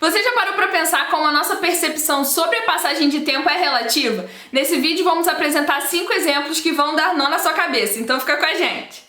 Você já parou para pensar como a nossa percepção sobre a passagem de tempo é relativa? Nesse vídeo vamos apresentar 5 exemplos que vão dar nó na sua cabeça, então fica com a gente!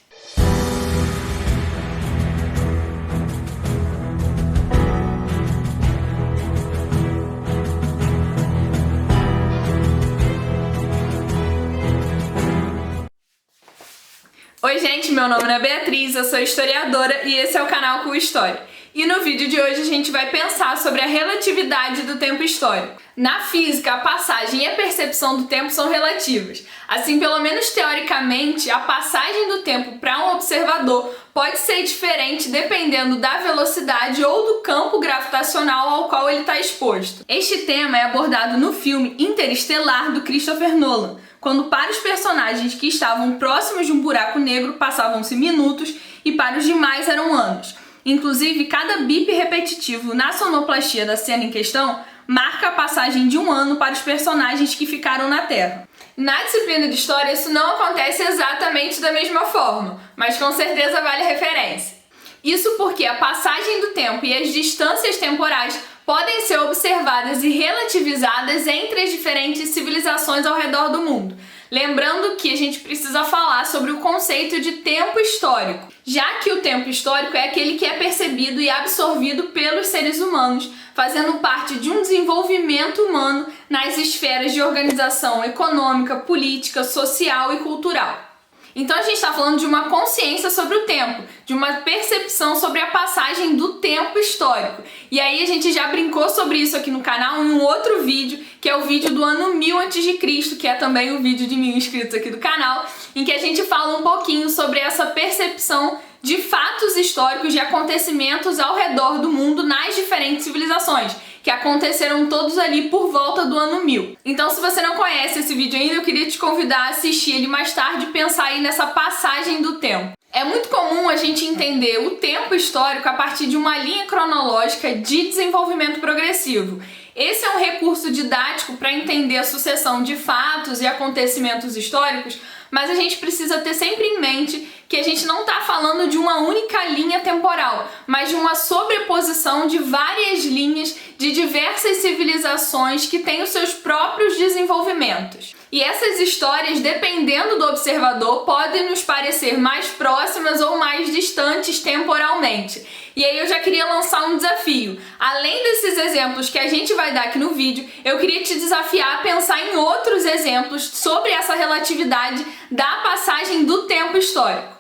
Oi gente, meu nome é Beatriz, eu sou historiadora e esse é o canal Cool História. E no vídeo de hoje a gente vai pensar sobre a relatividade do tempo histórico. Na física, a passagem e a percepção do tempo são relativas. Assim, pelo menos teoricamente, a passagem do tempo para um observador pode ser diferente dependendo da velocidade ou do campo gravitacional ao qual ele está exposto. Este tema é abordado no filme Interestelar, do Christopher Nolan, quando para os personagens que estavam próximos de um buraco negro passavam-se minutos e para os demais eram anos. Inclusive, cada bip repetitivo na sonoplastia da cena em questão marca a passagem de um ano para os personagens que ficaram na Terra. Na disciplina de História, isso não acontece exatamente da mesma forma, mas com certeza vale a referência. Isso porque a passagem do tempo e as distâncias temporais podem ser observadas e relativizadas entre as diferentes civilizações ao redor do mundo. Lembrando que a gente precisa falar sobre o conceito de tempo histórico, já que o tempo histórico é aquele que é percebido e absorvido pelos seres humanos, fazendo parte de um desenvolvimento humano nas esferas de organização econômica, política, social e cultural. Então a gente está falando de uma consciência sobre o tempo, de uma percepção sobre a passagem do tempo histórico. E aí a gente já brincou sobre isso aqui no canal em um outro vídeo, que é o vídeo do ano 1000 a.C., que é também o vídeo de 1000 inscritos aqui do canal, em que a gente fala um pouquinho sobre essa percepção de fatos históricos, de acontecimentos ao redor do mundo nas diferentes civilizações, que aconteceram todos ali por volta do ano 1000. Então, se você não conhece esse vídeo ainda, eu queria te convidar a assistir ele mais tarde e pensar aí nessa passagem do tempo. É muito comum a gente entender o tempo histórico a partir de uma linha cronológica de desenvolvimento progressivo. Esse é um recurso didático para entender a sucessão de fatos e acontecimentos históricos, mas a gente precisa ter sempre em mente que a gente não está falando de uma única linha temporal, mas de uma sobreposição de várias linhas de diversas civilizações que têm os seus próprios desenvolvimentos. E essas histórias, dependendo do observador, podem nos parecer mais próximas ou mais distantes temporalmente. E aí eu já queria lançar um desafio. Além desses exemplos que a gente vai dar aqui no vídeo, eu queria te desafiar a pensar em outros exemplos sobre essa relatividade da passagem do tempo histórico.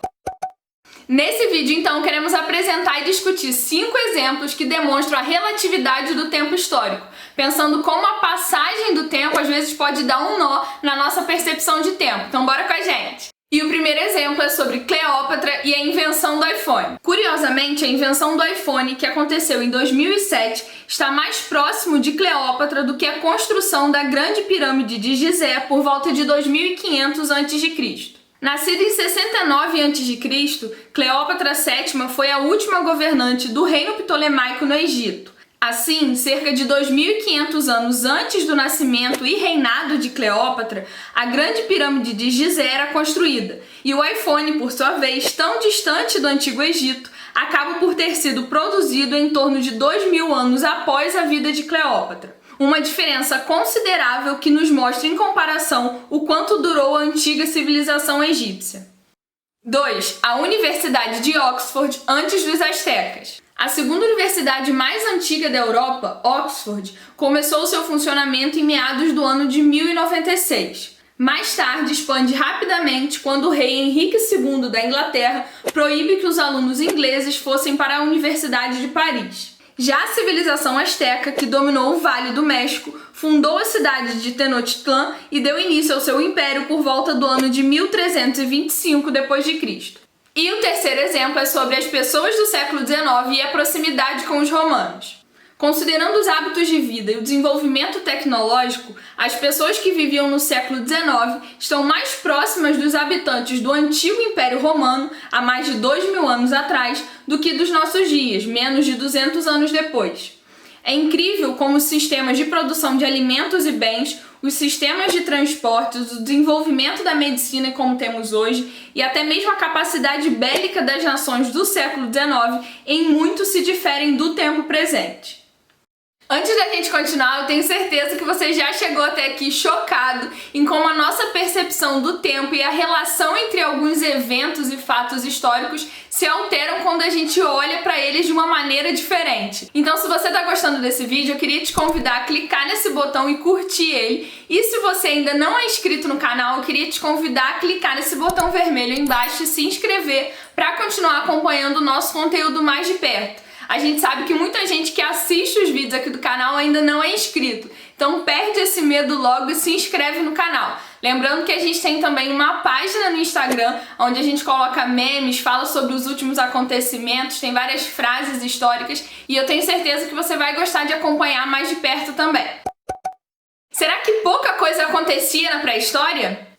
Nesse vídeo, então, queremos apresentar e discutir 5 exemplos que demonstram a relatividade do tempo histórico, pensando como a passagem do tempo às vezes pode dar um nó na nossa percepção de tempo. Então bora com a gente! E o primeiro exemplo é sobre Cleópatra e a invenção do iPhone. Curiosamente, a invenção do iPhone, que aconteceu em 2007, está mais próximo de Cleópatra do que a construção da Grande Pirâmide de Gizé por volta de 2500 a.C. Nascida em 69 a.C., Cleópatra VII foi a última governante do reino ptolemaico no Egito. Assim, cerca de 2.500 anos antes do nascimento e reinado de Cleópatra, a Grande Pirâmide de Gizé era construída, e o iPhone, por sua vez, tão distante do Antigo Egito, acaba por ter sido produzido em torno de 2.000 anos após a vida de Cleópatra. Uma diferença considerável que nos mostra em comparação o quanto durou a antiga civilização egípcia. 2. A Universidade de Oxford antes dos astecas. A segunda universidade mais antiga da Europa, Oxford, começou seu funcionamento em meados do ano de 1096. Mais tarde, expande rapidamente quando o rei Henrique II da Inglaterra proíbe que os alunos ingleses fossem para a Universidade de Paris. Já a civilização asteca, que dominou o Vale do México, fundou a cidade de Tenochtitlan e deu início ao seu império por volta do ano de 1325 d.C. E o terceiro exemplo é sobre as pessoas do século XIX e a proximidade com os romanos. Considerando os hábitos de vida e o desenvolvimento tecnológico, as pessoas que viviam no século XIX estão mais próximas dos habitantes do antigo Império Romano, há mais de 2.000 anos atrás, do que dos nossos dias, menos de 200 anos depois. É incrível como os sistemas de produção de alimentos e bens, os sistemas de transportes, o desenvolvimento da medicina como temos hoje e até mesmo a capacidade bélica das nações do século XIX em muito se diferem do tempo presente. Antes da gente continuar, eu tenho certeza que você já chegou até aqui chocado em como a nossa percepção do tempo e a relação entre alguns eventos e fatos históricos se alteram quando a gente olha para eles de uma maneira diferente. Então, se você tá gostando desse vídeo, eu queria te convidar a clicar nesse botão e curtir ele. E se você ainda não é inscrito no canal, eu queria te convidar a clicar nesse botão vermelho embaixo e se inscrever para continuar acompanhando o nosso conteúdo mais de perto. A gente sabe que muita gente que assiste os vídeos aqui do canal ainda não é inscrito, então perde esse medo logo e se inscreve no canal. Lembrando que a gente tem também uma página no Instagram, onde a gente coloca memes, fala sobre os últimos acontecimentos, tem várias frases históricas e eu tenho certeza que você vai gostar de acompanhar mais de perto também. Será que pouca coisa acontecia na pré-história?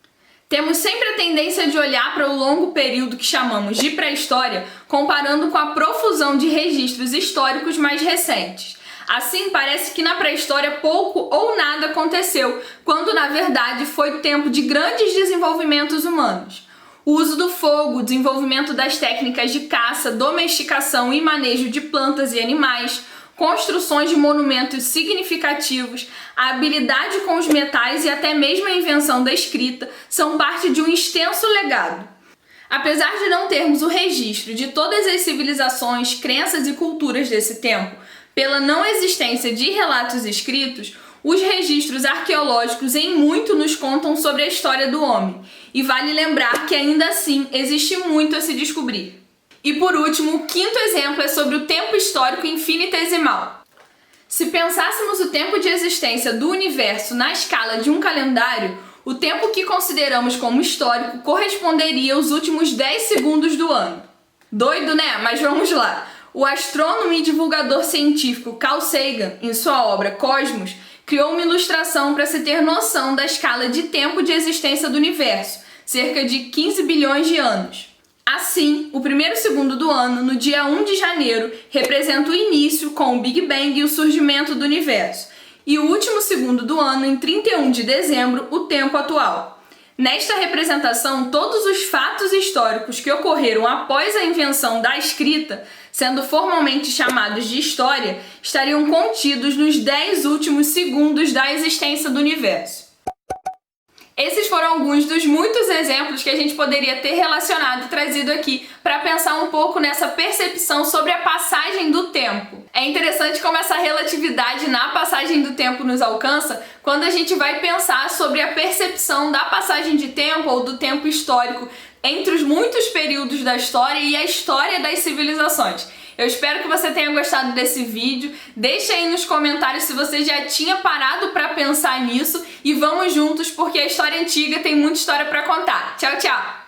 Temos sempre a tendência de olhar para o longo período que chamamos de pré-história, comparando com a profusão de registros históricos mais recentes. Assim, parece que na pré-história pouco ou nada aconteceu, quando na verdade foi tempo de grandes desenvolvimentos humanos. O uso do fogo, o desenvolvimento das técnicas de caça, domesticação e manejo de plantas e animais, construções de monumentos significativos, a habilidade com os metais e até mesmo a invenção da escrita são parte de um extenso legado. Apesar de não termos o registro de todas as civilizações, crenças e culturas desse tempo, pela não existência de relatos escritos, os registros arqueológicos em muito nos contam sobre a história do homem, e vale lembrar que ainda assim existe muito a se descobrir. E por último, o quinto exemplo é sobre o tempo histórico infinitesimal. Se pensássemos o tempo de existência do universo na escala de um calendário, o tempo que consideramos como histórico corresponderia aos últimos 10 segundos do ano. Doido, né? Mas vamos lá. O astrônomo e divulgador científico Carl Sagan, em sua obra Cosmos, criou uma ilustração para se ter noção da escala de tempo de existência do universo, cerca de 15 bilhões de anos. Assim, o primeiro segundo do ano, no dia 1 de janeiro, representa o início com o Big Bang e o surgimento do universo, e o último segundo do ano, em 31 de dezembro, o tempo atual. Nesta representação, todos os fatos históricos que ocorreram após a invenção da escrita, sendo formalmente chamados de história, estariam contidos nos 10 últimos segundos da existência do universo. Esses foram alguns dos muitos exemplos que a gente poderia ter relacionado e trazido aqui para pensar um pouco nessa percepção sobre a passagem do tempo. É interessante como essa relatividade na passagem do tempo nos alcança quando a gente vai pensar sobre a percepção da passagem de tempo ou do tempo histórico entre os muitos períodos da história e a história das civilizações. Eu espero que você tenha gostado desse vídeo. Deixa aí nos comentários se você já tinha parado para pensar nisso e vamos juntos porque a história antiga tem muita história para contar. Tchau, tchau!